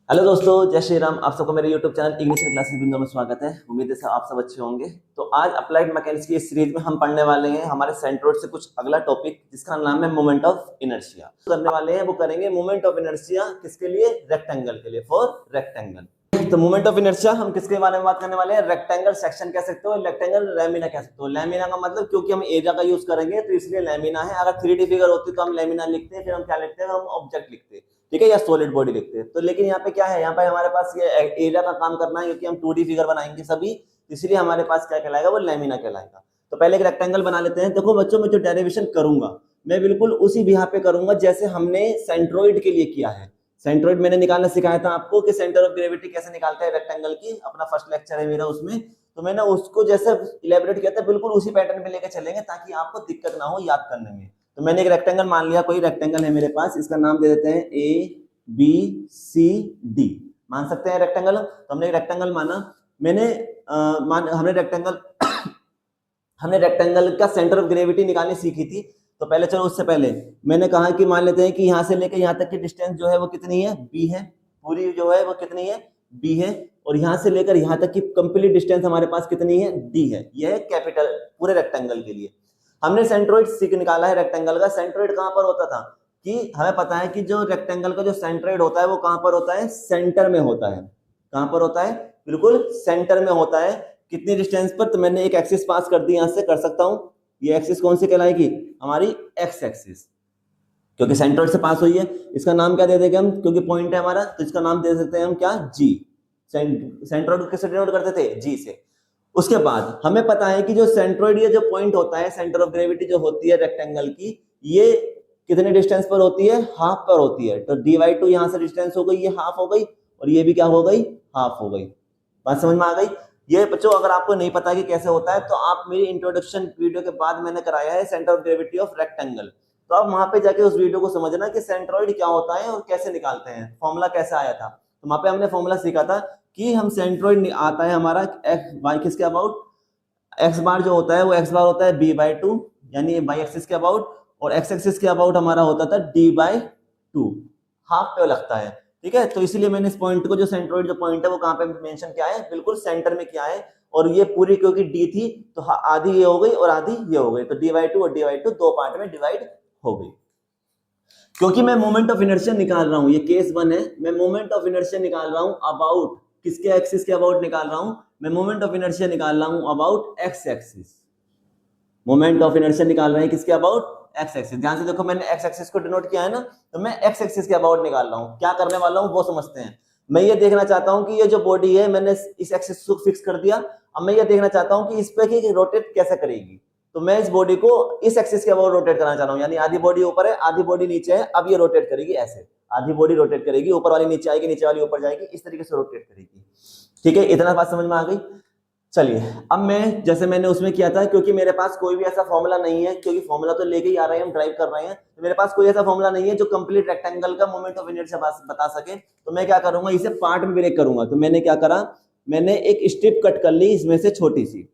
Hello दोस्तों, जय श्री राम। आप सबको मेरे YouTube चैनल इंग्लिश क्लासेस बिंदु में स्वागत है। उम्मीद है से आप सब अच्छे होंगे। तो आज अप्लाइड मैकेनिक्स की इस सीरीज में हम पढ़ने वाले हैं हमारे सेंट्रोइड से कुछ अगला टॉपिक, जिसका नाम है मोमेंट ऑफ इनर्शिया। करने वाले हैं वो करेंगे मोमेंट ऑफ इनर्शिया किसके लिए? रेक्टेंगल के लिए, फॉर रेक्टेंगल। तो मोमेंट ऑफ इनर्शिया हम किसके बारे में बात करने वाले हैं? रेक्टेंगल सेक्शन कह सकते हो, रेक्टेंगल लैमिना कह सकते हो। लैमिना का मतलब, क्योंकि हम एरिया का यूज करेंगे तो इसलिए लैमिना है। अगर 3D फिगर होती तो हम लैमिना लिखते हैं, फिर हम क्या लिखते हैं? हम ऑब्जेक्ट लिखते हैं, ठीक है, या सॉलिड बॉडी लिखते हैं। तो लेकिन यहाँ पे क्या है, यहाँ पे हमारे पास ये एरिया का काम करना है, क्योंकि हम 2D फिगर बनाएंगे सभी, इसलिए हमारे पास क्या कहलाएगा? वो लैमिना कहलाएगा। तो पहले एक रेक्टेंगल बना लेते हैं। देखो बच्चों, मैं जो डेरिवेशन करूंगा मैं बिल्कुल उसी बिहा पे करूंगा जैसे हमने सेंट्रोइड के लिए किया है। सेंट्रोइड मैंने निकालना सिखाया था आपको कि सेंटर ऑफ ग्रेविटी कैसे निकालते हैं रेक्टेंगल की, अपना फर्स्ट लेक्चर है मेरा उसमें। तो मैंने उसको जैसे इलेबोरेट किया था, बिल्कुल उसी पैटर्न पे लेके चलेंगे ताकि आपको दिक्कत ना हो याद करने में। तो मैंने एक रेक्टेंगल मान लिया, कोई रेक्टेंगल है मेरे पास, इसका नाम दे देते हैं ABCD। मान सकते हैं रेक्टेंगल। तो हमने एक रेक्टेंगल माना। हमने रेक्टेंगल हमने रेक्टेंगल का सेंटर ऑफ ग्रेविटी निकालनी सीखी थी। तो पहले चलो, उससे पहले मैंने कहा कि मान लेते हैं कि यहाँ से लेकर यहाँ तक की डिस्टेंस जो है वो कितनी है? B है। पूरी जो है वो कितनी है? B है। और यहाँ से लेकर यहाँ तक की कंप्लीट डिस्टेंस हमारे पास कितनी है? D है। यह है कैपिटल पूरे रेक्टेंगल के लिए। हमने सेंट्रोइड सीख निकाला है रेक्टेंगल का। सेंट्रोइड कहाँ पर होता था कि हमें पता है कि जो रेक्टेंगल का जो सेंट्रोइड होता है वो कहाँ पर होता है? सेंटर में होता है। कहाँ पर होता है? बिल्कुल सेंटर में होता है। कितनी डिस्टेंस पर? तो मैंने एक एक्सिस पास कर दी, यहां से कर सकता हूं। ये एक्सिस कौन सी कहलाएगी? हमारी एक्स एक्सिस, क्योंकि सेंट्रोइड से पास हुई है। इसका नाम क्या दे देंगे हम? क्योंकि पॉइंट है हमारा, तो इसका नाम दे सकते हैं हम क्या? जी। सेंट्रोइड किससे डिनोट करते थे? जी से। उसके बाद हमें पता है कि जो सेंट्रोइड, ये जो पॉइंट होता है, सेंटर ऑफ ग्रेविटी जो होती है रेक्टेंगल की, ये कितने डिस्टेंस पर होती है? हाफ पर होती है। तो dy2 यहां से डिस्टेंस हो गई, ये हाफ हो गई, और ये भी क्या हो गई? हाफ हो गई। बात समझ में आ गई? ये बच्चों, अगर आपको नहीं पता कि कैसे होता है तो आप मेरी इंट्रोडक्शन वीडियो के बाद मैंने कराया है centre of gravity of rectangle, तो आप वहां पे जाके उस वीडियो को समझना कि सेंट्रोइड क्या होता है और कैसे निकालते हैं, फॉर्मूला कैसे आया था। तो वहां पे हमने फॉर्मूला सीखा था कि हम सेंट्रोइड आता है हमारा एक्स बाई किसके अबाउट? एक्स बार जो होता है वो एक्स बार होता है b/2, यानी बाई एक्सिस के अबाउट, और एक्स एक्सिस के अबाउट हमारा होता था d/2, हाफ पे लगता है, ठीक है। तो इसीलिए मैंने इस पॉइंट को, जो सेंट्रोइड जो पॉइंट है वो कहां पे मेंशन किया है? बिल्कुल सेंटर में किया है। और ये पूरी क्योंकि d थी तो आधी ये हो गई और आधी ये हो गई, तो d/2 और d/2 दो पार्ट में डिवाइड हो गई। क्योंकि मैं मोमेंट ऑफ इनर्शिया निकाल रहा हूं, ये केस 1 है, मैं मोमेंट ऑफ इनर्शिया निकाल रहा हूं अबाउट किसके एक्सिस के अबाउट निकाल रहा हूं? मैं मोमेंट ऑफ इनर्शिया निकाल रहा हूं about x axis. Moment of inertia निकाल रहे हैं किसके अबाउट? X axis. ध्यान से देखो, मैंने एक्स एक्सिस को डिनोट किया है ना, तो मैं एक्स एक्सिस के अबाउट निकाल रहा हूं। क्या करने वाला हूं वो समझते हैं। मैं ये देखना चाहता हूं कि ये जो बॉडी है, मैंने इस एक्सिस को फिक्स कर दिया। अब मैं ये देखना चाहता हूं कि इस पे कि रोटेट कैसे करेगी। तो मैं इस बॉडी को इस एक्सिस के अबाउट रोटेट करना चाह रहा हूं, यानी आधी बॉडी ऊपर है, आधी बॉडी नीचे है। अब ये रोटेट करेगी ऐसे, आधी बॉडी रोटेट करेगी, ऊपर वाली नीचे आएगी, नीचे वाली ऊपर जाएगी, इस तरीके से रोटेट करेगी, ठीक है। इतना बात समझ में आ गई? चलिए, अब मैं जैसे मैंने उसमें किया था, क्योंकि मेरे पास कोई भी ऐसा फॉर्मूला नहीं है, क्योंकि फॉर्मूला तो लेके ही आ रहे हैं, हम ड्राइव कर रहे हैं, तो मेरे पास कोई ऐसा फॉर्मूला नहीं है जो कंप्लीट रेक्टेंगल का मोमेंट ऑफ इनर्शिया बता सके। तो मैं क्या करूंगा, इसे पार्ट में ब्रेक करूंगा। तो मैंने क्या करा, मैंने एक स्ट्रिप कट कर ली इसमें से, छोटी सी।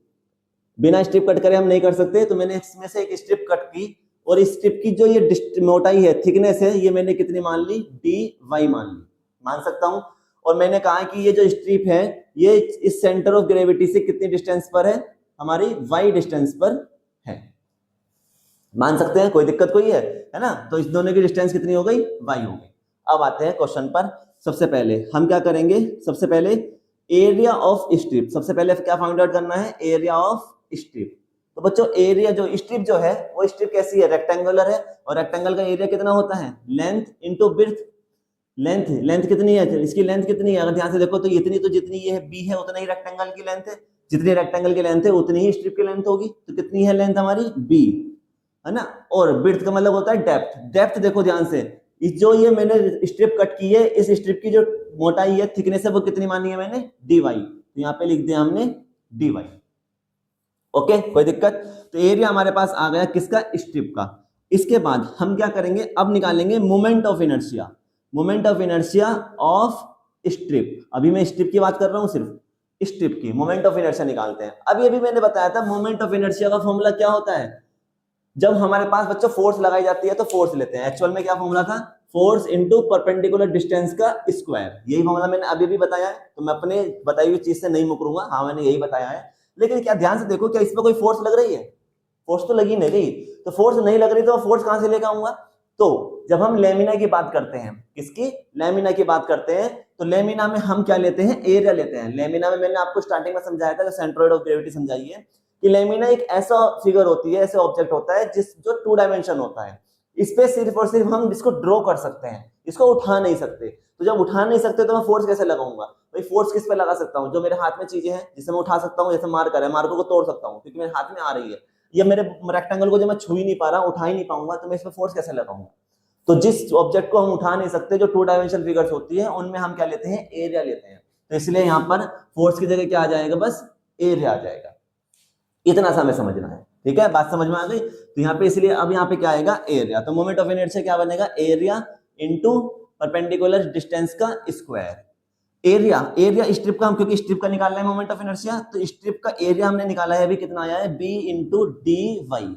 बिना स्ट्रिप कट करे हम नहीं कर सकते, तो मैंने इसमें से एक स्ट्रिप कट की, और इस स्ट्रिप की जो ये मोटाई है, थिकनेस है, ये मैंने कितनी मान ली? dy मान ली, मान सकता हूं। और मैंने कहा कि ये जो स्ट्रिप है ये इस सेंटर ऑफ ग्रेविटी से कितनी डिस्टेंस पर है? हमारी y डिस्टेंस पर है। मान सकते हैं, कोई दिक्कत कोई है ना? तो इस दोनों की डिस्टेंस कितनी हो गई? y हो गई। अब आते हैं क्वेश्चन पर। सबसे पहले हम क्या करेंगे? सबसे पहले एरिया ऑफ स्ट्रिप, सबसे पहले क्या फाइंड आउट करना है? Area of strip. तो बच्चों, एरिया जो स्ट्रिप जो है वो स्ट्रिप कैसी है? रेक्टेंगुलर है, और रेक्टेंगल का एरिया कितना होता है? Length into width. लेंथ कितनी है? इसकी लेंथ कितनी है? अगर ध्यान से देखो तो इतनी, तो जितनी ये है b है उतना ही रेक्टेंगल की लेंथ है, जितनी रेक्टेंगल की लेंथ है उतनी ही स्ट्रिप की लेंथ होगी। तो कितनी है लेंथ हमारी? b, है ना। और विड्थ का मतलब होता है डेप्थ। डेप्थ देखो ध्यान से, इस जो ये मैंने स्ट्रिप कट की है, इस स्ट्रिप की जो मोटाई है, थिकनेस है, वो कितनी मानी है मैंने? dy। तो यहाँ पे लिख दिया हमने dy। ओके, कोई दिक्कत? तो एरिया हमारे पास आ गया किसका? स्ट्रिप का। इसके बाद हम क्या करेंगे? अब निकालेंगे moment of inertia. Moment of inertia of strip. अभी मैं स्ट्रिप की बात कर रहा हूं, सिर्फ स्ट्रिप की मोमेंट ऑफ इनर्शिया निकालते हैं। अभी अभी मैंने बताया था मोमेंट ऑफ इनर्शिया का फॉर्मूला क्या होता है। जब हमारे पास बच्चों फोर्स लगाई जाती है तो फोर्स लेते हैं। एक्चुअल में क्या फॉर्मूला था? फोर्स इनटू परपेंडिकुलर डिस्टेंस का स्क्वायर। यही फॉर्मूला मैंने अभी भी बताया है, तो मैं अपने बताई हुई चीज से नहीं मुकरूंगा। हाँ मैंने यही बताया है, लेकिन क्या ध्यान से देखो, क्या इसमें कोई फोर्स लग रही है? फोर्स तो लगी नहीं रही। तो फोर्स नहीं लग रही तो फोर्स कहां से लेकर आऊंगा? तो जब हम लेमिना की बात करते हैं, किसकी? लेमिना की बात करते हैं, तो लेमिना में हम क्या लेते हैं? एरिया लेते हैं। लेमिना में मैंने आपको स्टार्टिंग में समझाया था, सेंट्रोइड ऑफ ग्रेविटी समझाई है कि लेमिना एक ऐसा फिगर होती है, ऐसे ऑब्जेक्ट होता है जो 2 डायमेंशन होता है। इस पे सिर्फ और सिर्फ हम इसको ड्रॉ कर सकते हैं, इसको उठा नहीं सकते। तो जब उठा नहीं सकते तो मैं फोर्स कैसे लगाऊंगा? भाई फोर्स किस पे लगा सकता हूँ? जो मेरे हाथ में चीजें हैं जिसे मैं उठा सकता हूँ, जैसे मार्कर है, मार्कर को तोड़ सकता हूँ क्योंकि मेरे हाथ में आ रही है। या मेरे रेक्टेंगल को जो मैं छू ही नहीं पा रहा, उठा ही नहीं पाऊंगा, तो मैं इसमें फोर्स कैसे लगाऊंगा? तो जिस ऑब्जेक्ट को हम उठा नहीं सकते, जो 2 डायमेंशनल फिगर्स होती है, उनमें हम क्या लेते हैं? एरिया लेते हैं। तो इसलिए यहाँ पर फोर्स की जगह क्या आ जाएगा? बस एरिया आ जाएगा। इतना सा हमें समझना है, ठीक है? बात समझ में आ गई? तो यहाँ पे इसलिए अब यहाँ पे क्या आएगा? एरिया। तो मोमेंट ऑफ इनर्शिया क्या बनेगा? एरिया इनटू परपेंडिकुलर डिस्टेंस का स्क्वायर। एरिया, एरिया स्ट्रिप का, हम क्योंकि स्ट्रिप का निकालना है मोमेंट ऑफ इनर्शिया, तो स्ट्रिप का एरिया हमने निकाला है अभी, कितना आया है? b इंटू डी वाई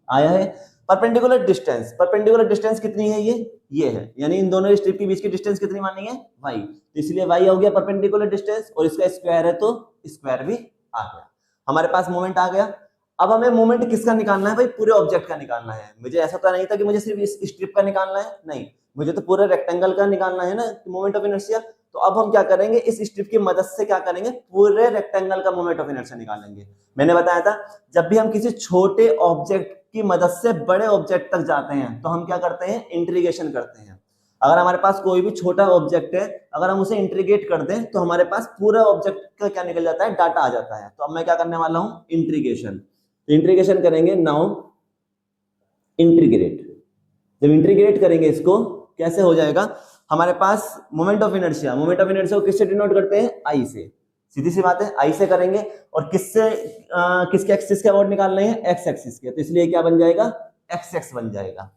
आया है। परपेंडिकुलर डिस्टेंस, परपेंडिकुलर डिस्टेंस कितनी है? ये है, यानी इन दोनों स्ट्रिप के बीच की डिस्टेंस कितनी मानी है? y। तो इसलिए y हो गया परपेंडिकुलर डिस्टेंस, और इसका स्क्वायर है तो स्क्वायर भी आ गया। हमारे पास मोमेंट आ गया। अब हमें मोमेंट किसका निकालना है? भाई पूरे ऑब्जेक्ट का निकालना है। मुझे ऐसा तो नहीं था कि मुझे सिर्फ इस स्ट्रिप का निकालना है, नहीं, मुझे तो पूरे रेक्टेंगल का निकालना है ना मोमेंट ऑफ इनर्शिया। तो अब हम क्या करेंगे? इस स्ट्रिप की मदद से क्या करेंगे? पूरे रेक्टेंगल का मोमेंट ऑफ इनर्शिया निकालेंगे। मैंने बताया था, जब भी हम किसी छोटे ऑब्जेक्ट की मदद से बड़े ऑब्जेक्ट तक जाते हैं तो हम क्या करते हैं? इंटीग्रेशन करते हैं। अगर हमारे पास कोई भी छोटा ऑब्जेक्ट है, अगर हम उसे इंटीग्रेट कर दें तो हमारे पास पूरा ऑब्जेक्ट का क्या निकल जाता है? डाटा आ जाता है। तो अब मैं क्या करने वाला हूं? इंटीग्रेशन। इंटीग्रेशन करेंगे, नाउ इंटीग्रेट। जब इंटीग्रेट करेंगे इसको, कैसे हो जाएगा? हमारे पास moment of inertia, moment of inertia को किससे डिनोट करते हैं? आई से। सीधी सी बात है, आई से करेंगे। और किससे किसके एक्सिस के अबाउट निकाल रहे हैं? एक्स एक्सिस के। तो इसलिए क्या बन जाएगा? एक्स एक्स बन जाएगा।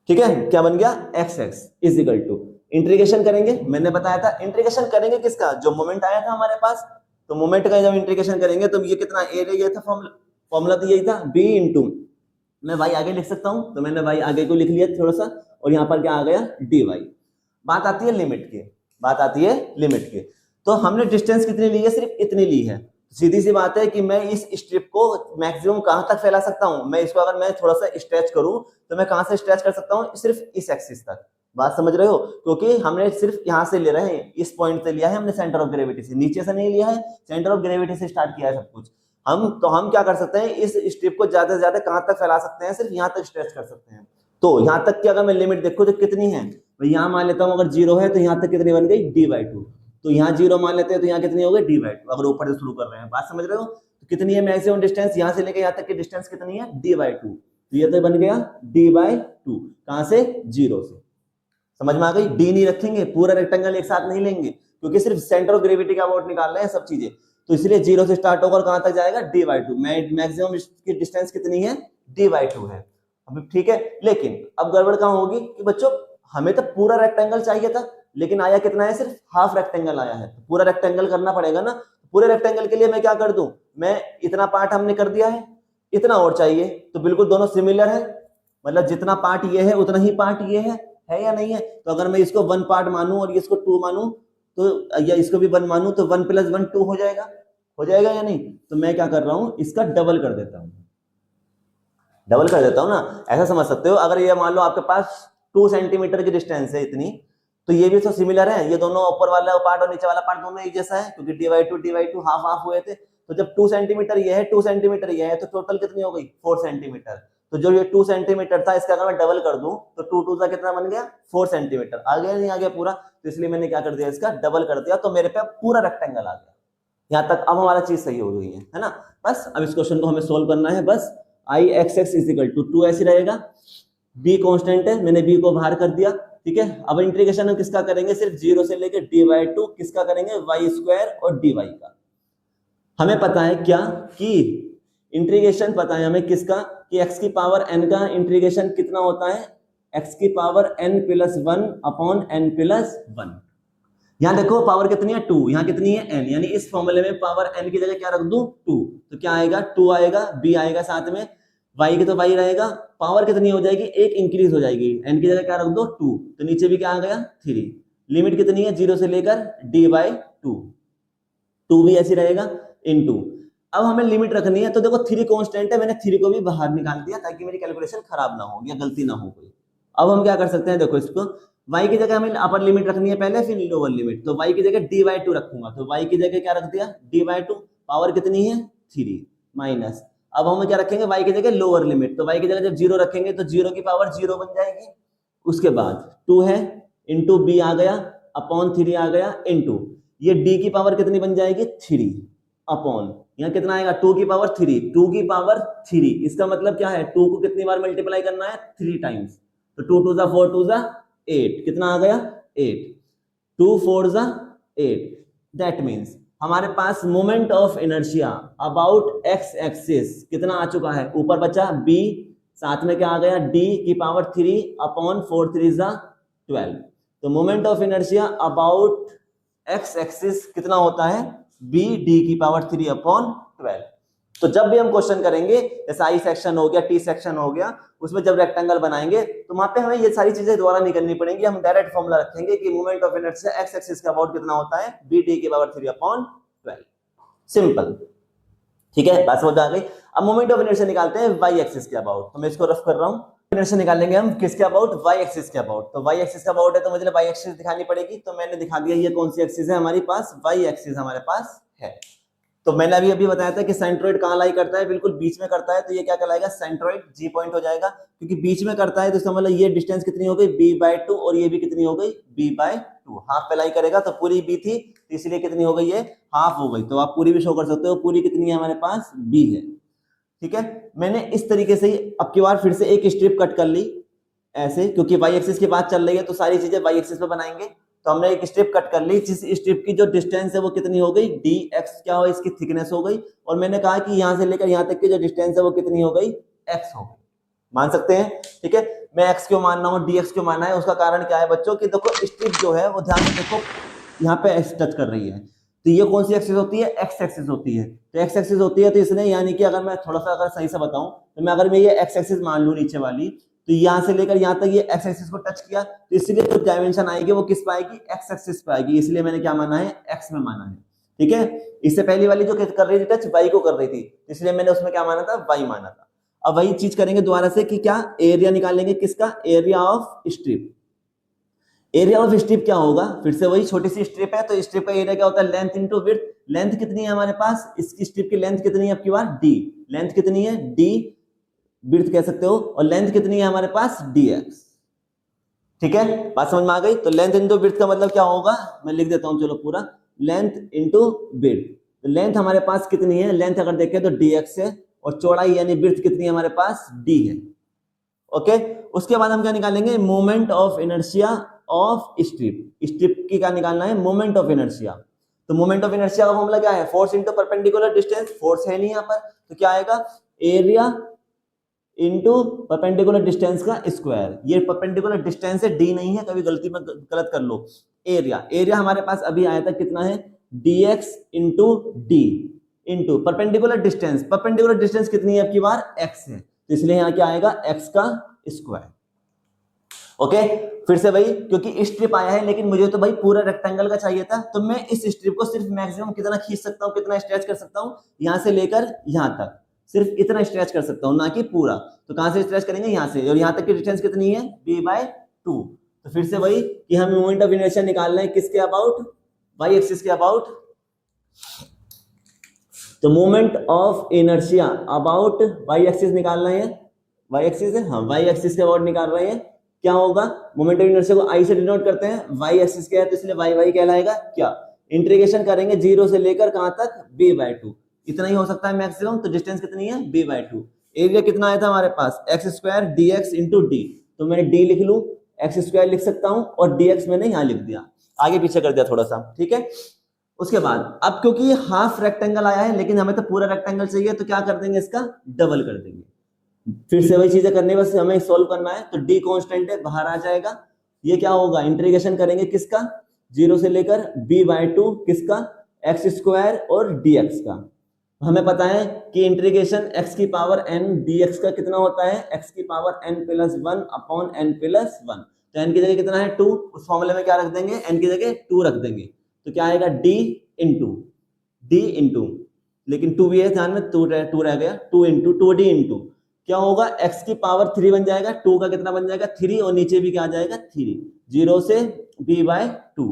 ठीक है, क्या बन गया? X X is equal to, integration करेंगे, मैंने बताया था इंटीग्रेशन करेंगे किसका? जो मोमेंट आया था हमारे पास। तो मोमेंट का जब इंटीग्रेशन करेंगे तो ये कितना? एरिया, ये था फॉर्मूला तो यही था, b इंटू, मैं y आगे लिख सकता हूं, तो मैंने y आगे को लिख लिया थोड़ा सा, और यहाँ पर क्या आ गया? dy। बात आती है लिमिट की, बात आती है लिमिट की। तो हमने डिस्टेंस कितनी ली है? सिर्फ इतनी ली है। सीधी सी बात है कि मैं इस स्ट्रिप को मैक्सिमम कहां तक फैला सकता हूं? मैं इसको अगर मैं थोड़ा सा स्ट्रेच करूं तो मैं कहां से स्ट्रेच कर सकता हूं? सिर्फ इस एक्सिस तक। बात समझ रहे हो? क्योंकि हमने सिर्फ यहां से ले रहे हैं, इस पॉइंट से लिया है हमने, सेंटर ऑफ ग्रेविटी से, नीचे से नहीं लिया है, सेंटर ऑफ ग्रेविटी से स्टार्ट किया है सब कुछ। हम क्या कर सकते हैं? इस स्ट्रिप को ज्यादा से ज्यादा कहां तक फैला सकते हैं? सिर्फ यहां तक स्ट्रेच कर सकते हैं। तो यहां तक की अगर मैं लिमिट देखूं तो कितनी है? यहां मान लेता हूं अगर 0 है तो यहां तक कितनी बन गई? d/2। तो यहाँ 0 मान लेते हैं तो यहाँ कितनी हो गई? d/2। अगर ऊपर से शुरू कर रहे हैं, बात समझ रहे हो? तो कितनी है मैक्सिमम डिस्टेंस? यहाँ से लेकर यहाँ तक की डिस्टेंस कितनी है? d/2। तो ये तो बन गया d/2। कहां से? 0 से। समझ में आ गई? d नहीं रखेंगे, पूरा रेक्टेंगल एक साथ नहीं लेंगे, क्योंकि सिर्फ सेंटर ऑफ ग्रेविटी का अबाउट निकाल रहे हैं सब चीजें। तो इसलिए 0 से स्टार्ट होकर कहां तक जाएगा? d/2। मैक्सिमम की डिस्टेंस कितनी है? d/2 है। अब ठीक है, लेकिन अब गड़बड़ कहां होगी कि बच्चों हमें तो पूरा रेक्टेंगल चाहिए था, लेकिन आया कितना है? सिर्फ हाफ रेक्टेंगल आया है। पूरा रेक्टेंगल करना पड़ेगा ना। पूरे रेक्टेंगल के लिए मैं क्या कर दूं? मैं इतना पार्ट हमने कर दिया है, इतना और चाहिए। तो बिल्कुल दोनों सिमिलर है, मतलब जितना पार्ट ये है उतना ही पार्ट ये है या नहीं है? तो अगर मैं इसको 1 पार्ट मानूं और इसको 2 मानूं, तो या इसको भी 1 मानूं, तो 1 + 1 2 हो जाएगा या नहीं? तो मैं क्या कर रहा हूं? इसका डबल कर देता हूं, डबल कर देता हूं ना। ऐसा समझ सकते हो, अगर ये मान लो आपके पास 2 सेंटीमीटर की डिस्टेंस है इतनी, तो ये भी तो सिमिलर है। ये दोनों ऊपर वाला पार्ट और नीचे वाला पार्ट दोनों एक जैसा है, क्योंकि d/2 हाफ हाफ हुए थे। तो जब 2 सेंटीमीटर ये है, 2 सेंटीमीटर ये है, तो टोटल कितनी हो गई? 4 सेंटीमीटर। तो जो ये 2 सेंटीमीटर था, इसका अगर मैं डबल कर दूं तो 2 2 का कितना बन गया? 4 सेंटीमीटर। आ गया नहीं आ गया पूरा? तो इसलिए मैंने क्या कर दिया? इसका डबल कर दिया, तो मेरे पे पूरा रेक्टेंगल आ गया। यहाँ तक अब हमारा चीज सही हो गई है ना? बस अब इस क्वेश्चन को हमें सोल्व करना है। बस I(x(x) = 2 ऐसे रहेगा, b कांस्टेंट है, मैंने b को बाहर कर दिया। ठीक है, अब इंटीग्रेशन हम किसका करेंगे? सिर्फ 0 से लेके d/2 किसका करेंगे? y² और dy का। हमें पता है क्या कि इंटीग्रेशन पता है हमें किसका? कि x की पावर n का इंटीग्रेशन कितना होता है? x की पावर n+1/n+1। यहाँ देखो पावर कितनी है? 2। यहाँ कितनी है? n। यानी इस फॉर्मूले में पावर n की जगह क्या रख दूं? 2। तो क्या आएगा? 2 आएगा, b आएगा साथ में, y की तो y रहेगा, पावर कितनी हो जाएगी, एक इंक्रीज हो जाएगी, n की जगह क्या रख दो 2, तो नीचे भी क्या आ गया 3, लिमिट कितनी है 0 से लेकर d/2, 2 भी ऐसी रहेगा इनटू। अब हमें लिमिट रखनी है, तो देखो 3 कांस्टेंट है, मैंने 3 को भी बाहर निकाल दिया ताकि मेरी कैलकुलेशन खराब ना हो या गलती ना हो कोई। अब हम क्या कर सकते हैं, देखो इसको y की जगह हमें अपर लिमिट रखनी है पहले, फिर लोअर लिमिट, तो y की जगह d/2 रखूंगा, तो y की जगह क्या रख दिया d/2, पावर कितनी है 3 माइनस, अब हम क्या रखेंगे y की जगह लोअर लिमिट, तो y की जगह जब 0 रखेंगे तो 0 की पावर 0 बन जाएगी, उसके बाद 2 है इंटू b आ गया अपॉन 3 आ गया इंटू ये d की पावर कितनी बन जाएगी 3 अपॉन यहाँ कितना आएगा 2 की पावर 3, 2 की पावर 3, इसका मतलब क्या है 2 को कितनी बार मल्टीप्लाई करना है 3 टाइम्स, तो 2 2 4 2 8, कितना आ गया 8, 2 4 8, दैट मीन्स हमारे पास moment of inertia about x axis कितना आ चुका है, ऊपर बचा b, साथ में क्या आ गया d की पावर 3 अपॉन 4 3 12, तो moment of inertia about x axis कितना होता है b d की पावर 3 अपॉन 12। तो जब भी हम क्वेश्चन करेंगे जैसे आई सेक्शन हो गया, टी सेक्शन हो गया, उसमें जब रेक्टेंगल बनाएंगे तो वहां पे हमें ये सारी चीजें दोबारा नहीं करनी पड़ेंगी, हम डायरेक्ट फॉर्मूला रखेंगे कि moment of inertia x axis का अबाउट कितना होता है b d की पावर 3 अपॉन 12, सिंपल, ठीक है, बात समझ आ गई। अब मोमेंट ऑफ इनर्शिया निकालते हैं y एक्सिस के अबाउट, तो मैं इसको रफ कर रहा हूं, इनर्शिया निकालेंगे हम किसके अबाउट y एक्सिस के अबाउट, तो y एक्सिस का अबाउट है तो मुझे y एक्सिस दिखानी पड़ेगी, तो मैंने दिखा दिया ये कौन सी एक्सिस है हमारी पास, y एक्सिस हमारे पास है। तो मैंने अभी बताया था कि सेंट्रोइड कहां लाई करता है, बिल्कुल बीच में करता है, तो ये क्या कहलाएगा सेंट्रोइड, जी पॉइंट हो जाएगा, क्योंकि बीच में करता है तो इसका मतलब ये डिस्टेंस कितनी हो गई b/2 और ये भी कितनी हो गई b/2, हाफ पे लाई करेगा तो पूरी b थी, तो इसलिए कितनी हो गई ये हाफ हो गई, तो आप पूरी भी शो कर सकते हो, पूरी कितनी है हमारे पास b है, ठीक है। मैंने इस तरीके से अब की बार फिर से एक स्ट्रिप कट कर ली ऐसे, क्योंकि y एक्सिस की बात चल रही है तो सारी चीजें y एक्सिस पे बनाएंगे, तो हमने एक स्ट्रिप कट कर ली, जिस स्ट्रिप की जो डिस्टेंस है वो कितनी हो गई dx, क्या हो इसकी थिकनेस हो गई, और मैंने कहा कि यहां से लेकर यहां तक की जो डिस्टेंस है वो कितनी हो गई x हो गई, मान सकते हैं, ठीक है। मैं x क्यों मान रहा हूं, dx क्यों मानना है, उसका कारण क्या है बच्चों की देखो स्ट्रिप जो है वो ध्यान से देखो यहाँ पे x टच कर रही है, तो ये कौन सी एक्सिस होती है x एक्सिस होती है, तो x एक्सिस होती है, तो इसने यानी कि अगर मैं थोड़ा सा अगर सही से बताऊं तो मैं अगर मैं ये x एक्सिस मान लूं नीचे वाली, तो यहां से लेकर यहां तक ये x एक्सिस को टच किया, तो इसलिए जो डायमेंशन आएगी वो किस पे आएगी x एक्सिस पे आएगी, इसलिए मैंने क्या माना है x में माना है, ठीक है। इससे पहली वाली जो कर रही थी टच y को कर रही थी, इसलिए मैंने उसमें क्या माना था y माना था। अब वही चीज करेंगे दोबारा से कि क्या एरिया निकालेंगे किसका, area of strip, area of strip क्या होगा, फिर से वही छोटी सी स्ट्रिप है तो स्ट्रिप का एरिया क्या होता है लेंथ इंटू विड्थ, लेंथ कितनी है हमारे पास, इसकी स्ट्रिप की लेंथ कितनी है आपकी बार d, लेंथ कितनी है d, विड्थ कह सकते हो, और लेंथ कितनी है हमारे पास dx, ठीक है, बात समझ में आ गई। तो लेंथ इंटू विड्थ का मतलब क्या होगा, मैं लिख देता हूं चलो पूरा, लेंथ इंटू विड्थ, तो लेंथ हमारे पास कितनी है, लेंथ अगर देखें तो dx है, और चौड़ाई यानी विड्थ कितनी है हमारे पास d है, ओके। उसके बाद हम क्या निकालेंगे, moment of inertia of strip, strip की क्या निकालना है, मोमेंट ऑफ इनर्शिया, तो मोमेंट ऑफ इनर्शिया का फॉर्मूला क्या है, force into perpendicular distance, force है नहीं यहाँ पर, तो क्या आएगा एरिया इंटू परपेंडिकुलर डिस्टेंस का स्क्वायर, ये परपेंडिकुलर डिस्टेंस है d नहीं है, कभी गलती में गलत कर लो, एरिया, एरिया हमारे पास अभी आया था कितना है dx into d into perpendicular distance, perpendicular distance कितनी है आपकी बार x है, तो इसलिए यहाँ क्या आएगा x का स्क्वायर, ओके। फिर से भाई क्योंकि स्ट्रिप आया है लेकिन मुझे तो भाई पूरा रेक्टेंगल का चाहिए था, तो मैं इस स्ट्रिप को सिर्फ मैक्सिमम कितना खींच सकता हूँ, कितना स्ट्रेच कर सकता हूँ, यहां से लेकर यहां तक सिर्फ इतना स्ट्रेच कर सकता हूँ, ना कि पूरा, तो कहां से स्ट्रेच करेंगे यहां से, और यहां तक की डिस्टेंस कितनी है b/2, तो फिर से वही कि हमें मोमेंट ऑफ इनर्शिया निकालना है किसके अबाउट, y एक्सिस के अबाउट, तो moment of inertia about y axis निकालना है, y एक्सिस है, हाँ y एक्सिस के अबाउट निकाल रहे हैं, क्या होगा मोमेंट ऑफ इनर्शिया को I से डिनोट करते हैं, y एक्सिस क्या है तो इसलिए y कहलाएगा, क्या इंटीग्रेशन करेंगे 0 से लेकर कहां तक b/2, इतना ही हो सकता है मैक्सिमम, तो डिस्टेंस कितनी है b/2, एरिया कितना आया था हमारे पास x² dx इंटू d, तो मैंने d लिख लूं, x² लिख सकता हूं, और dx मैंने यहां लिख दिया, आगे पीछे कर दिया थोड़ा सा, ठीक है। उसके बाद अब क्योंकि ये हाफ रेक्टेंगल आया है लेकिन हमें तो पूरा रेक्टेंगल चाहिए, तो क्या कर देंगे इसका डबल कर देंगे, फिर से वही चीजें करनी, बस हमें सोल्व करना है, तो d कांस्टेंट है बाहर आ जाएगा, ये क्या होगा इंटीग्रेशन करेंगे किसका 0 से लेकर b/2 किसका x² और dx का, हमें पता है कि इंटीग्रेशन x की पावर n dx का कितना होता है, x की power n plus 1 upon n plus 1। तो n की जगह कितना है 2, उस फॉर्मूले में क्या रख देंगे, n की जगह 2 रख देंगे, तो क्या आएगा d इंटू, लेकिन 2 भी है ध्यान में, 2 रह गया, 2 इंटू 2d इंटू क्या होगा, x की पावर 3 बन जाएगा, 2 का कितना बन जाएगा 3, और नीचे भी क्या आ जाएगा 3, 0 से b/2,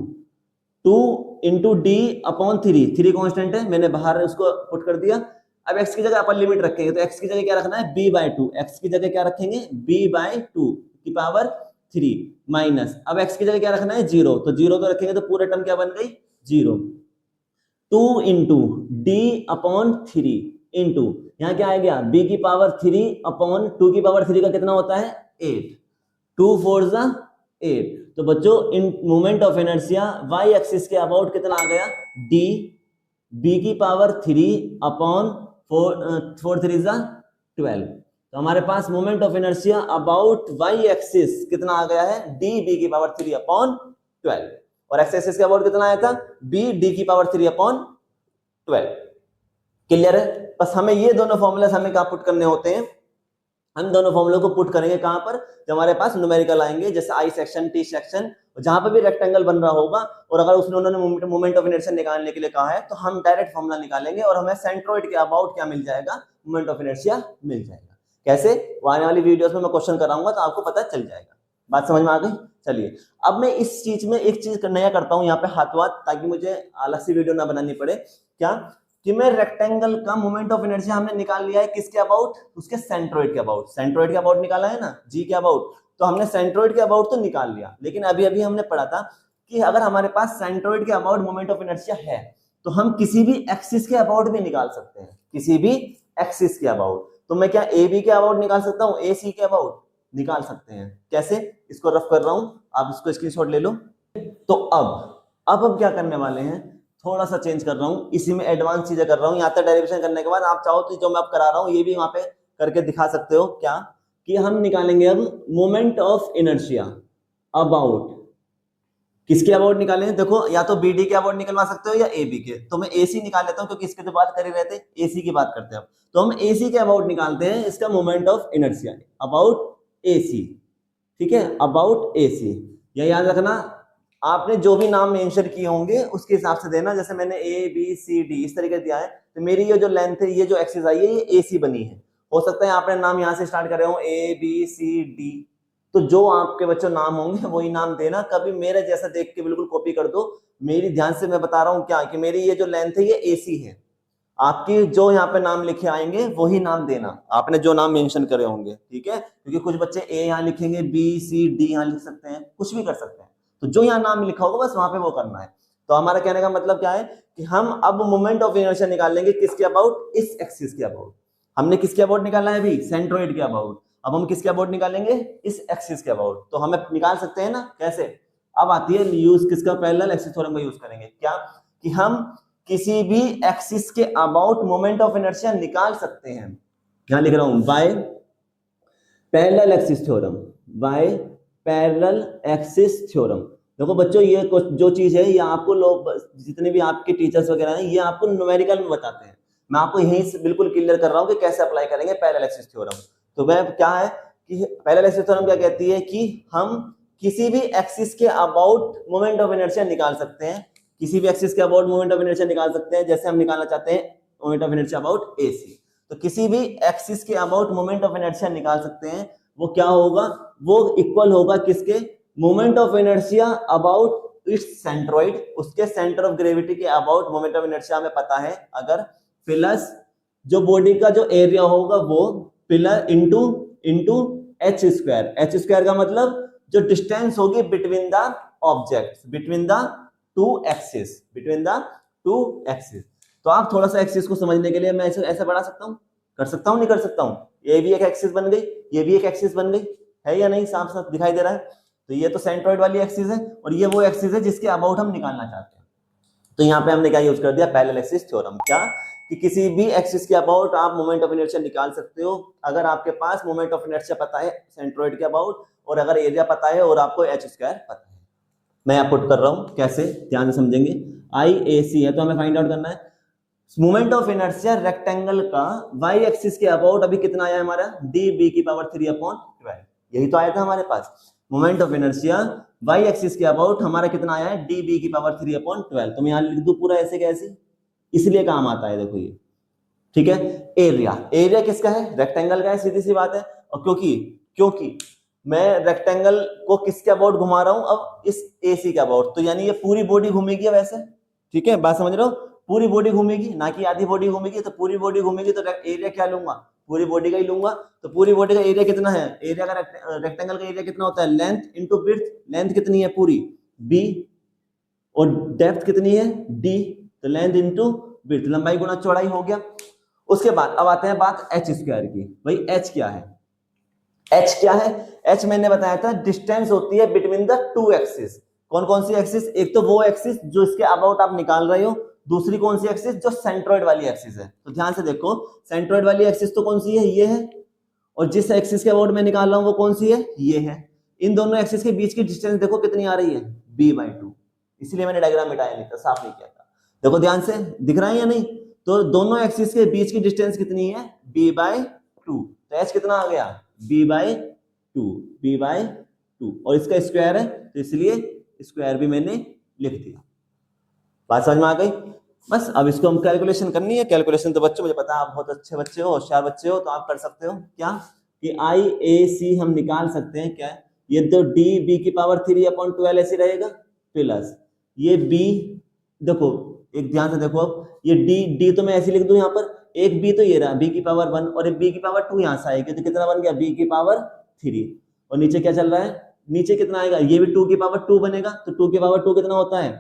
2 into D upon 3 constant है, मैंने बाहर उसको पुट कर दिया। अब x की जगह अपर लिमिट रखेंगे, तो x की जगह क्या रखना है b/2, x की जगह क्या रखेंगे b/2 की पावर 3 माइनस, अब x की जगह क्या रखना है 0, तो 0 तो रखेंगे तो पूरा टर्म क्या बन गई 0, 2 इंटू डी अपॉन 3 इंटू यहाँ क्या आ गया b की पावर 3 अपॉन 2 की पावर 3 का कितना होता है 8, 2 4 जा 8। तो बच्चों इन moment of inertia y axis के अबाउट कितना आ गया d, b की पावर 3 अपॉन 4 3 जा 12। तो हमारे पास moment of inertia about y axis कितना आ गया है d b की पावर 3 अपॉन 12, और x एक्सिस के अबाउट कितना आया था b d की पावर 3 अपॉन 12। क्लियर है? बस हमें ये दोनों फॉर्मूलास हमें कहाँ पुट करने होते हैं, हम दोनों फॉर्मूलों को पुट करेंगे कहां पर, जब हमारे पास न्यूमेरिकल आएंगे, जैसे आई सेक्शन टी सेक्शन, जहां पर भी रेक्टेंगल बन रहा होगा, और अगर उसने उन्होंने मोमेंट ऑफ इनर्शिया निकालने के लिए कहा है, तो हम डायरेक्ट फॉर्मूला निकालेंगे और हमें सेंट्रोइड के अबाउट क्या मिल जाएगा, मोमेंट ऑफ इनर्शिया मिल जाएगा। कैसे, आने वाली वीडियोस में मैं क्वेश्चन कराऊंगा तो आपको पता चल जाएगा। बात समझ में आ गई? चलिए अब मैं इस चीज में एक चीज नया करता हूं यहाँ पे हाथों हाथ, ताकि मुझे अलग से वीडियो ना बनानी पड़े। क्या कि मैं रेक्टेंगल का मोमेंट ऑफ इनर्शिया हमने निकाल लिया है किसके अबाउट, उसके सेंट्रोइड के अबाउट, सेंट्रोइड के अबाउट निकाला है ना, जी के अबाउट, तो हमने सेंट्रोइड के अबाउट तो निकाल लिया, लेकिन अभी अभी हमने पढ़ा था कि अगर हमारे पास सेंट्रोइड के अबाउट मोमेंट ऑफ इनर्शिया है, तो हम किसी भी एक्सिस के अबाउट भी निकाल सकते हैं, किसी भी एक्सिस के अबाउट। तो मैं क्या ए बी के अबाउट निकाल सकता हूँ, ए सी के अबाउट निकाल सकते हैं। कैसे, इसको रफ कर रहा हूं, आप इसको स्क्रीनशॉट ले लो। तो अब हम क्या करने वाले हैं, थोड़ा सा चेंज कर रहा हूं, इसी में एडवांस चीजें कर रहा हूं। यहाँ तक डेरिवेशन करने के बाद आप चाहो तो जो मैं अब करा रहा हूं ये भी वहां पे करके दिखा सकते हो। क्या कि हम निकालेंगे अब मोमेंट ऑफ इनर्शिया अबाउट, किसके अबाउट निकालेंगे, देखो या तो बी डी के अबाउट निकलवा सकते हो या ए बी के, तो मैं ए सी निकाल लेता हूं क्योंकि इसके तो बात कर ही रहे थे, ए सी की बात करते हैं। तो हम ए सी के अबाउट निकालते हैं, इसका मोमेंट ऑफ इनर्शिया अबाउट ए सी, ठीक है, अबाउट ए सी। या याद रखना, आपने जो भी नाम मेंशन किए होंगे उसके हिसाब से देना, जैसे मैंने ए बी सी डी इस तरीके से दिया है, तो मेरी ये जो लेंथ है, ये जो एक्सिस आई है, ये ए सी बनी है। हो सकता है आपने नाम यहाँ से स्टार्ट कर रहे हो ए बी सी डी, तो जो आपके बच्चों नाम होंगे वही नाम देना, कभी मेरे जैसा देख के बिल्कुल कॉपी कर दो। मेरी ध्यान से मैं बता रहा हूँ क्या कि मेरी ये जो लेंथ है ये ए सी है, आपकी जो यहाँ पे नाम लिखे आएंगे वही नाम देना, आपने जो नाम मेंशन करे होंगे, ठीक है, क्योंकि कुछ बच्चे ए यहाँ लिखेंगे, बी सी डी यहाँ लिख सकते हैं, कुछ भी कर सकते हैं, तो जो यहाँ नाम लिखा होगा बस वहां पे वो करना है। तो हमारा कहने का मतलब क्या है कि हम अब मोमेंट ऑफ इनर्शिया निकाल लेंगे किसके अबाउट, इस एक्सिस के अबाउट। हमने किसके अबाउट निकाला है अभी, सेंट्रोइड के अबाउट, अब हम किसके अबाउट निकालेंगे, इस एक्सिस के अबाउट। तो हमें निकाल सकते हैं ना, कैसे, अब आती है यूज किसका, पैरेलल एक्सिस थ्योरम का यूज करेंगे। क्या कि हम किसी भी एक्सिस के अबाउट मोमेंट ऑफ इनर्शिया निकाल सकते हैं, यहां लिख रहा हूं by parallel axis theorem, by parallel axis theorem. देखो बच्चों ये जो चीज है ये आपको लोग जितने भी आपके टीचर्स वगैरह हैं ये आपको न्यूमेरिकल में बताते हैं, मैं आपको यहीं से बिल्कुल क्लियर कर रहा हूं कि कैसे अप्लाई करेंगे पैरेलल एक्सिस थ्योरम। तो वह क्या है कि पैरेलल एक्सिस थ्योरम क्या कहती है कि हम किसी भी एक्सिस के अबाउट मोमेंट ऑफ इनर्शिया निकाल सकते हैं, किसी भी एक्सिस के अबाउट मोमेंट ऑफ इनर्शिया निकाल सकते हैं, जैसे हम निकालना चाहते हैं moment of inertia about AC, तो किसी भी एक्सिस के अबाउट मोमेंट ऑफ इनर्शिया निकाल सकते हैं। वो क्या होगा, वो इक्वल होगा किसके, moment of inertia about it's centroid, उसके सेंटर ऑफ ग्रेविटी के अबाउट मोमेंट ऑफ इनर्शिया हमें पता है अगर, प्लस जो बॉडी का जो एरिया होगा वो pillar into into H square, H square का मतलब जो डिस्टेंस होगी between the objects, between the two axis, between the two axis. तो आप थोड़ा सा एक्सिस को समझने के लिए मैं ऐसे बढ़ा सकता हूँ, कर सकता हूँ, नहीं कर सकता हूँ, ये भी एक एक्सिस बन गई, ये भी एक एक्सिस बन गई, है या नहीं, साफ साफ दिखाई दे रहा है। तो ये तो सेंट्रोइड वाली एक्सिस है और ये वो एक्सिस है जिसके अबाउट हम निकालना चाहते हैं। तो यहाँ पे हमने क्या यूज कर दिया, पैरेलल एक्सिस थ्योरम। क्या कि किसी भी एक्सिस के अबाउट आप मोमेंट ऑफ इनर्शिया निकाल सकते हो अगर आपके पास मोमेंट ऑफ इनर्शिया पता है सेंट्रोइड के अबाउट, और अगर एरिया पता है और आपको एच स्क्वायर पता है। मैं यहाँ पुट कर रहा हूँ कैसे, ध्यान से समझेंगे। आई ए सी है तो हमें फाइंड आउट करना है मोमेंट ऑफ इनर्शिया रेक्टेंगल का y एक्सिस के अबाउट अभी कितना आया हमारा, db की पावर 3/12, यही तो आया था हमारे पास। Moment of inertia y axis के अबाउट हमारा कितना आया है, db की पावर 3/12। तो मैं यहाँ लिख दूं पूरा ऐसे कैसे, इसलिए काम आता है, देखो ये ठीक है। एरिया, एरिया किसका है, रेक्टेंगल का है, सीधी सी बात है। और क्योंकि मैं रेक्टेंगल को किसके अबाउट घुमा रहा हूं, अब इस AC के अबाउट, तो यानी ये पूरी बॉडी घूमेगी अब ऐसे, ठीक है, बात समझ रहे हो, पूरी बॉडी घूमेगी, ना कि आधी बॉडी घूमेगी। तो पूरी बॉडी घूमेगी तो एरिया क्या लूंगा, पूरी बॉडी का ही लूंगा। तो पूरी बॉडी का एरिया कितना है, एरिया का रेक्टेंगल का एरिया कितना होता है, लेंथ इंटू ब्रेड्थ, लेंथ कितनी है पूरी b और डेप्थ कितनी है d, तो लेंथ इंटू ब्रेड्थ, लंबाई गुणा चौड़ाई हो गया। उसके बाद अब आते हैं बात h स्क्वायर की। भाई h क्या है, h क्या है, h मैंने बताया था डिस्टेंस होती है बिटवीन द टू एक्सिस। कौन कौन सी एक्सिस, एक तो वो एक्सिस जो इसके अबाउट आप निकाल रहे हो, दूसरी कौन सी एक्सिस, जो सेंट्रोइड वाली एक्सिस है। तो ध्यान से देखो, सेंट्रोइड वाली एक्सिस तो कौन सी है, ये है, और जिस एक्सिस के अबाउट मैं निकाल रहा हूं वो कौन सी है, ये है। इन दोनों एक्सिस के बीच की डिस्टेंस देखो कितनी आ रही है, b/2, इसलिए मैंने डायग्राम मिटाया नहीं था, साफ नहीं किया था। देखो ध्यान से, दिख रहा है या नहीं, तो दोनों एक्सिस के बीच की डिस्टेंस कितनी है, b/2, तो h कितना आ गया, b/2, और इसका स्क्वायर है तो इसलिए स्क्वायर भी मैंने लिख दिया। बात समझ में आ गई। बस अब इसको हम कैलकुलेशन करनी है। कैलकुलेशन तो बच्चों मुझे पता है आप बहुत अच्छे बच्चे हो, होशियार बच्चे हो, तो आप कर सकते हो क्या कि IAC हम निकाल सकते हैं क्या, ये तो DB की पावर 3/12 ऐसे रहेगा, प्लस ये B, देखो एक ध्यान से देखो, अब ये D तो मैं ऐसे लिख दूं यहाँ पर, एक B तो ये रहा B की पावर 1 और एक B की पावर 2 यहाँ से आएगी, तो कितना बन गया B की पावर 3, और नीचे क्या चल रहा है, नीचे कितना आएगा, ये भी 2 की पावर 2 बनेगा, तो 2 की पावर 2 कितना होता है,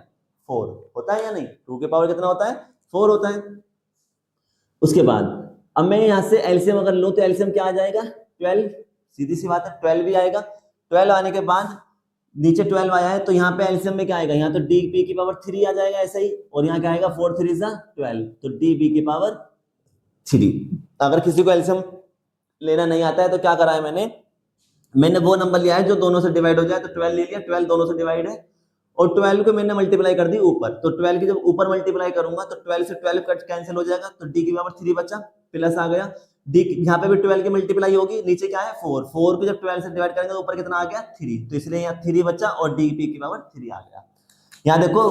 4 होता है या नहीं, 2 की पावर कितना होता है, 4 होता है। उसके बाद अब मैं यहाँ से एलसीएम अगर लूं तो एलसीएम क्या आ जाएगा, 12, सीधी सी बात है 12 भी आएगा। 12 आने के बाद नीचे 12 आया है तो यहाँ पे एलसीएम में क्या आएगा, यहाँ तो DB की पावर 3 आ जाएगा ऐसा ही, और यहाँ क्या आएगा 4 3 12, तो DB की पावर 3। अगर किसी को एलसीएम लेना नहीं आता है तो क्या करा है मैंने वो नंबर लिया है जो दोनों से डिवाइड हो जाए, तो 12 ले लिया, 12 दोनों से डिवाइड है, और 12 को मैंने मल्टीप्लाई कर दी ऊपर, तो 12 की जब ऊपर मल्टीप्लाई करूंगा तो 12 से 12 कट कैंसिल हो जाएगा, तो D की पावर 3 बचा, प्लस आ गया, D यहाँ पे भी 12 की मल्टीप्लाई होगी, नीचे क्या है 4 को जब 12 से डिवाइड करेंगे तो ऊपर कितना आ गया 3, तो इसलिए यहाँ 3 बचा और DP की पावर 3 आ गया। यहाँ देखो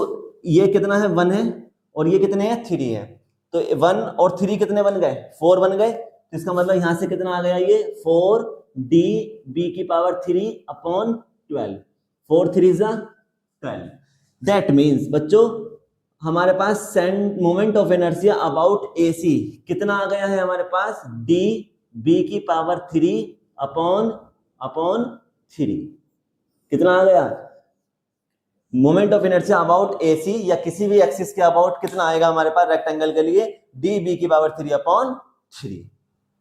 ये कितना है 1 है और ये कितने हैं 3 है, तो 1 और 3 कितने बन गए 4 बन गए, तो इसका मतलब यहाँ से कितना आ गया ये 4DB की पावर 3/12, 4 3 12। दैट मीन्स बच्चों हमारे पास moment of inertia about AC कितना आ गया है हमारे पास, DB की पावर 3/3, कितना आ गया, moment of inertia about AC या किसी भी एक्सिस के अबाउट कितना आएगा हमारे पास रेक्टेंगल के लिए, DB की पावर 3/3।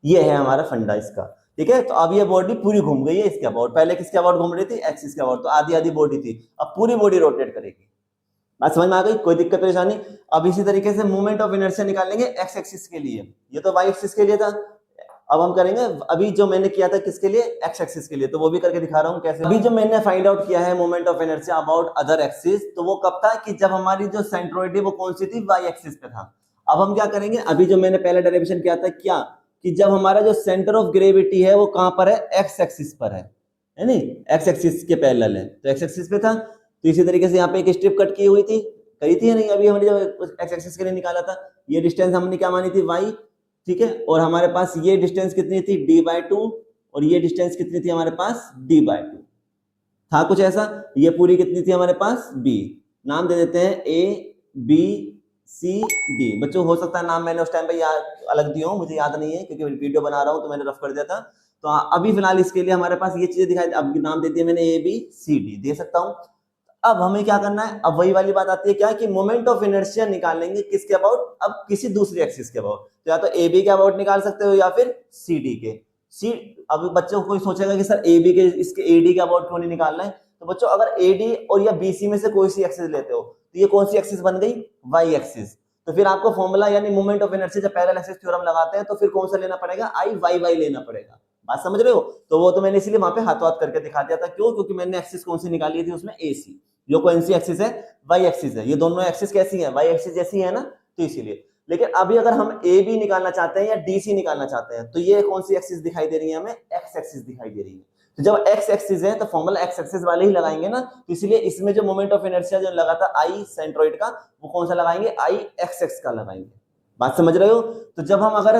ये है हमारा फंडा इसका, ठीक है। तो अब ये बॉडी पूरी घूम गई है इसके अबाउट, पहले किसके अबाउट घूम रही थी, एक्सिस के अबाउट, तो आधी आधी बॉडी थी, अब पूरी बॉडी रोटेट करेगी। बात समझ में आ गई, कोई दिक्कत परेशानी। अब इसी तरीके से मोमेंट ऑफ इनर्शिया निकाल लेंगे एक्स एक्सिस के लिए, ये तो वाई एक्सिस के लिए था, अब हम करेंगे अभी जो मैंने किया था किसके लिए, एक्स एक्सिस के लिए, तो वो भी करके दिखा रहा हूं कैसे। अभी जो मैंने फाइंड आउट किया है moment of inertia about other axis, तो वो कब था कि जब हमारी जो सेंट्रोइड है वो कौन सी थी, वाई एक्सिस पे था। अब हम क्या करेंगे, अभी जो मैंने पहले डेरिवेशन किया था क्या कि जब हमारा जो सेंटर ऑफ ग्रेविटी है वो कहां पर है, एक्स एक्सिस पर है नहीं, एक्स एक्सिस के पैरेलल है, तो एक्स एक्सिस पे था। तो इसी तरीके से यहाँ पे एक स्ट्रिप कट की हुई थी, करी थी या नहीं, अभी हमने जो एक्स एक्सिस के लिए निकाला था, ये डिस्टेंस हमने क्या मानी थी y, ठीक है, और हमारे पास ये डिस्टेंस कितनी थी d/2, और ये डिस्टेंस कितनी थी हमारे पास d/2 था, कुछ ऐसा। ये पूरी कितनी थी हमारे पास b, नाम दे देते हैं ABCD। बच्चों हो सकता है नाम मैंने उस टाइम पे याद अलग दिया हूं, मुझे याद नहीं है क्योंकि वीडियो बना रहा हूं तो मैंने रफ कर दिया था। तो अभी फिलहाल इसके लिए हमारे पास ये चीजें दिखाई, अब नाम दे दिए मैंने ABCD दे सकता हूं। अब हमें क्या करना है, अब वही वाली बात आती है क्या कि मोमेंट ऑफ इनर्शिया निकालेंगे किसके अबाउट, अब किसी दूसरी एक्सिस के अबाउट, तो या तो AB के अबाउट निकाल सकते हो या फिर CD के। अब बच्चों को कोई सोचेगा कि सर AB के इसके AD के अबाउट क्यों नहीं निकालना है, तो बच्चों अगर AD और या BC में से कोई सी एक्सिस लेते हो तो ये कौन सी एक्सिस बन गई, Y एक्सिस, तो फिर आपको फॉर्मूला यानी मोमेंट ऑफ इनर्शिया जब पैरेलल एक्सिस थ्योरम लगाते हैं तो फिर कौन सा लेना पड़ेगा, IYY लेना पड़ेगा। बात समझ रहे हो, तो वो तो मैंने इसीलिए वहां पे हाथों हाथ करके दिखा दिया था, क्यों, क्योंकि मैंने एक्सिस कौन सी निकाली थी उसमें AC, जो कौन सी एक्सिस है, वाई एक्सिस है, ये दोनों एक्सिस कैसी है, वाई एक्सिस जैसी है ना, तो इसीलिए। लेकिन अभी अगर हम ए बी निकालना चाहते हैं या डी सी निकालना चाहते हैं तो ये कौन सी एक्सिस दिखाई दे रही है हमें, एक्स एक्सिस दिखाई दे रही है। तो जब एक्स एक्सिस है तो फॉर्मूला एक्स एक्सिस वाले ही लगाएंगे ना, तो इसलिए इसमें जो मोमेंट ऑफ इनर्शिया जो लगा था आई सेंट्रोइड का, वो कौन सा लगाएंगे, आई एक्स एक्स का लगाएंगे। बात समझ रहे हो? तो जब हम अगर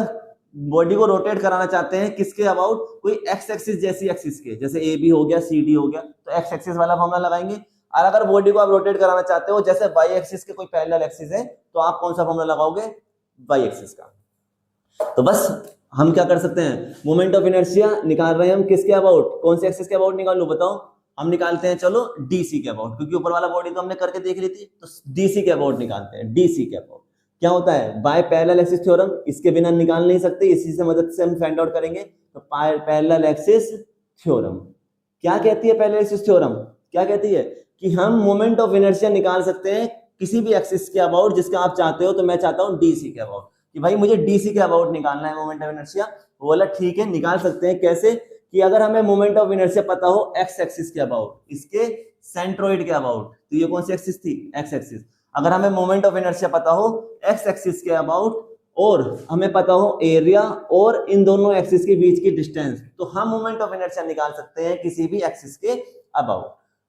बॉडी को रोटेट कराना चाहते हैं किसके अबाउट, कोई एक्स एक्सिस जैसी एक्सिस के, जैसे ए बी हो गया, सी डी हो गया, तो एक्स एक्सिस वाला फॉर्मूला लगाएंगे। और अगर बॉडी को आप रोटेट कराना चाहते हो जैसे वाई एक्सिस के कोई पैरेलल एक्सिस है, तो आप कौन सा फॉर्मूला लगाओगे, वाई एक्सिस का। तो बस हम क्या कर सकते हैं, मोमेंट ऑफ इनर्शिया निकाल रहे हैं हम किसके अबाउट, कौन से एक्सिस के अबाउट निकाल लो बताओ। हम निकालते हैं चलो डीसी के अबाउट, क्योंकि ऊपर वाला बॉडी तो हमने करके देख ली थी, तो डीसी के अबाउट निकालते हैं। डीसी के अबाउट क्या होता है, बाय पैरेलल एक्सिस थ्योरम, इसके बिना निकाल नहीं सकते, इसी से मदद से हम फाइंड आउट करेंगे। तो पैरेलल एक्सिस थ्योरम क्या कहती है, पैरेलल एक्सिस थ्योरम क्या कहती है कि हम मोमेंट ऑफ इनर्शिया निकाल सकते हैं किसी भी एक्सिस के अबाउट जिसका आप चाहते हो। तो मैं चाहता हूं डीसी के अबाउट, कि भाई मुझे डीसी के अबाउट निकालना है मोमेंट ऑफ इनर्शिया। वो बोला ठीक है निकाल सकते हैं, कैसे कि अगर हमें मोमेंट ऑफ इनर्शिया पता हो एक्स एक्सिस के अबाउट, इसके सेंट्रोइड के अबाउट, तो ये कौन सी एक्सिस थी, एक्स एक्सिस। अगर हमें मोमेंट ऑफ इनर्शिया पता हो एक्स एक्सिस के अबाउट और हमें पता हो एरिया और इन दोनों एक्सिस के बीच की डिस्टेंस, तो हम मोमेंट ऑफ इनर्शिया निकाल सकते हैं किसी भी एक्सिस के अबाउट।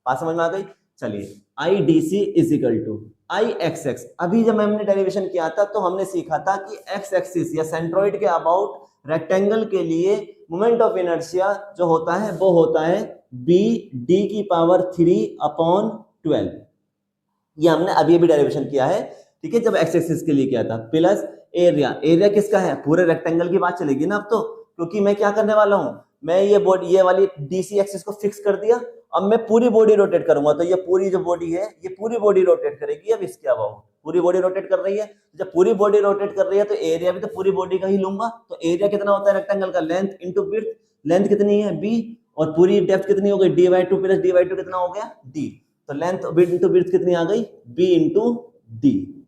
बात समझ में आ गई? चलिए I D C is equal to I X X. अभी जब हमने डेरिवेशन किया था तो हमने सीखा था कि एक्स एक्सिस या सेंट्रोइड के अबाउट रेक्टेंगल के लिए मोमेंट ऑफ इनर्शिया जो होता है वो होता है बी डी की पावर 3/12। ये हमने अभी अभी डेरिवेशन किया है, ठीक है, जब एक्स एक्सिस के लिए किया था। प्लस एरिया, एरिया किसका है, पूरे रेक्टेंगल की बात चलेगी ना अब तो, क्योंकि मैं क्या करने वाला हूं, मैं ये बॉडी, ये वाली डीसी एक्सिस को फिक्स कर दिया, अब मैं पूरी बॉडी रोटेट करूंगा, तो ये पूरी जो बॉडी है ये पूरी बॉडी रोटेट करेगी। अब इसके अबाउट पूरी बॉडी रोटेट कर रही है, जब पूरी बॉडी रोटेट कर रही है तो एरिया भी तो पूरी बॉडी का ही लूंगा। तो एरिया कितना होता है रेक्टेंगल का, लेंथ इंटू विड्थ, लेंथ कितनी है बी, और पूरी डेप्थ कितनी हो गई डी/2 प्लस डी/2 कितना हो गया डी। तो लेंथ विड्थ इंटू विड्थ कितनी आ गई, बी इंटू डी।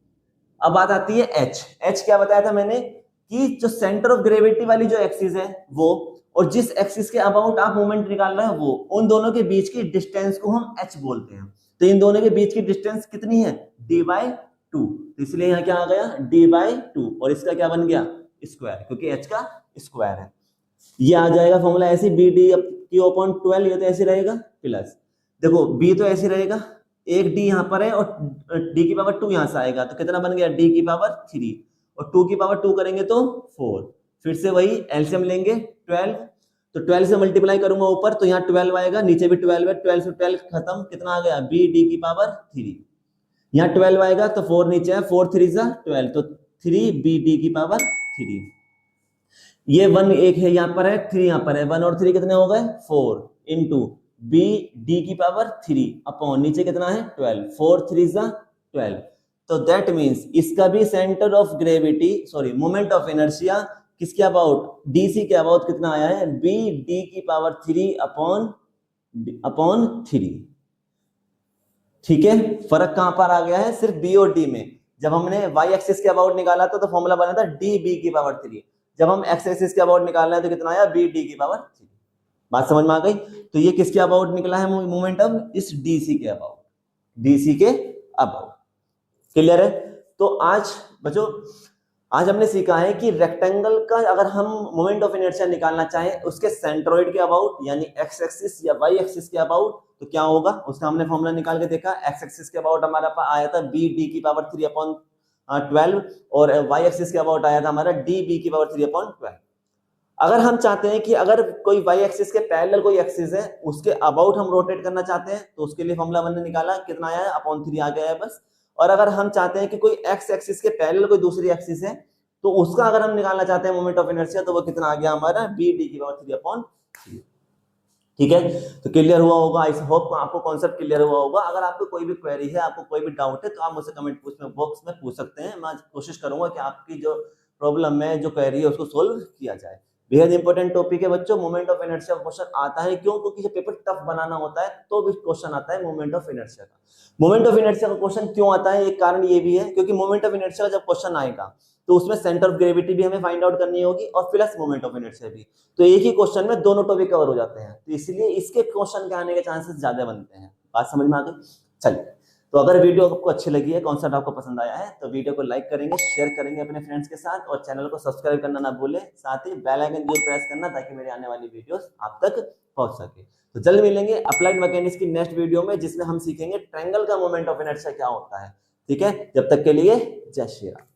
अब बात आती है एच। एच क्या बताया था मैंने कि जो सेंटर ऑफ ग्रेविटी वाली जो एक्सिस है वो, और जिस एक्सिस के अबाउट आप मोमेंट निकाल रहे हैं वो, उन दोनों के बीच की डिस्टेंस को हम एच बोलते हैं। तो इन दोनों के बीच की डिस्टेंस कितनी है, d/2। तो इसलिए यहाँ क्या आ गया d/2, और इसका क्या बन गया स्क्वायर, क्योंकि h का स्क्वायर है। ये आ जाएगा फॉर्मूला ऐसे bd/12, ये तो ऐसे रहेगा, प्लस देखो b तो ऐसे रहेगा, एक d यहाँ पर है और d की पावर 2 यहाँ से आएगा, तो कितना बन गया d की पावर 3, और 2 की पावर 2 करेंगे तो 4। फिर से वही एलसीएम लेंगे 12, तो 12 से मल्टीप्लाई करूंगा ऊपर तो यहाँ 12 आएगा, नीचे भी 12 है, 12 से 12 खत्म, कितना आ गया बी डी की पावर 3। यहाँ 12 आएगा तो 4 नीचे है, 4 3 जा 12, तो 3 बी डी की पावर 3। ये 1 एक है यहाँ पर है, 3 यहाँ पर है, 1 और 3 कितने हो गए 4 इंटू बी डी की पावर 3 अपॉन नीचे कितना है 12, 4 3 जा 12। तो दैट मीन्स इसका भी centre of gravity, sorry moment of inertia किसके अबाउट, डीसी के अबाउट कितना आया है, बी डी की पावर 3 अपॉन 3। ठीक है, फर्क कहां पर आ गया है, सिर्फ बी और डी में। जब हमने वाई एक्सिस के अबाउट निकाला था तो फॉर्मूला बना था डी बी की पावर 3, जब हम एक्स एक्सिस के अबाउट निकाल रहे हैं तो कितना आया बी डी की पावर 3। बात समझ में आ गई? तो ये किसके अबाउट निकला है मोमेंटम, इस डीसी के अबाउट, डीसी के अबाउट। क्लियर है? तो आज बच्चों, आज हमने सीखा है कि रेक्टेंगल का अगर हम मोमेंट ऑफ इनर्शिया निकालना चाहें उसके सेंट्रोइड के अबाउट यानी एक्स एक्सिस या वाई एक्सिस के अबाउट, तो क्या होगा उसका हमने फॉर्मूला निकाल के देखा। एक्स एक्सिस के अबाउट हमारा आया था बी डी की पावर 3/12, और वाई एक्सिस के अबाउट आया था हमारा डी बी की पावर 3/12। अगर हम चाहते हैं कि अगर कोई वाई एक्सिस के पैरेलल कोई एक्सिस है उसके अबाउट हम रोटेट करना चाहते हैं, तो उसके लिए फॉर्मूला हमने निकाला, कितना आया है अपॉन 3 आ गया है बस। और अगर हम चाहते हैं कि कोई एक्स एक्सिस के पैरेलल कोई दूसरी एक्सिस है तो उसका अगर हम निकालना चाहते हैं मोमेंट ऑफ इनर्शिया, तो वो कितना आ गया हमारा बी डी की पावर 3/3। ठीक है, तो क्लियर हुआ होगा, आई होप आपको कॉन्सेप्ट क्लियर हुआ होगा। अगर आपको कोई भी क्वेरी है, आपको कोई भी डाउट है, तो आप मुझसे कमेंट बॉक्स में पूछ सकते हैं। मैं कोशिश करूंगा कि आपकी जो प्रॉब्लम है, जो क्वेरी है, उसको सोल्व किया जाए। बेहद इंपॉर्टेंट टॉपिक है बच्चों, मोमेंट ऑफ इनर्शिया क्वेश्चन आता है क्यों, क्योंकि जब पेपर टफ बनाना होता है तो भी क्वेश्चन आता है मोमेंट ऑफ इनर्शिया का। मोमेंट ऑफ इनर्शिया का क्वेश्चन क्यों आता है, एक कारण ये भी है क्योंकि मोमेंट ऑफ इनर्शिया का जब क्वेश्चन आएगा तो उसमें सेंटर ऑफ ग्रेविटी भी हमें फाइंड आउट करनी होगी और प्लस मोमेंट ऑफ इनर्शिया भी, तो एक ही क्वेश्चन में दोनों टॉपिक कवर हो जाते हैं, तो इसलिए इसके क्वेश्चन के आने के चांसेस ज्यादा बनते हैं। बात समझ में आ गई? चलिए तो अगर वीडियो आपको अच्छी लगी है, कॉन्सेप्ट आपको पसंद आया है, तो वीडियो को लाइक करेंगे, शेयर करेंगे अपने फ्रेंड्स के साथ, और चैनल को सब्सक्राइब करना ना भूलें। साथ ही बेल आइकन जरूर प्रेस करना ताकि मेरी आने वाली वीडियोस आप तक पहुंच सके। तो जल्द मिलेंगे अप्लाइड मैकेनिक्स की नेक्स्ट वीडियो में, जिसमें हम सीखेंगे ट्रायंगल का मोमेंट ऑफ इनर्शिया क्या होता है। ठीक है, जब तक के लिए जय श्री राम।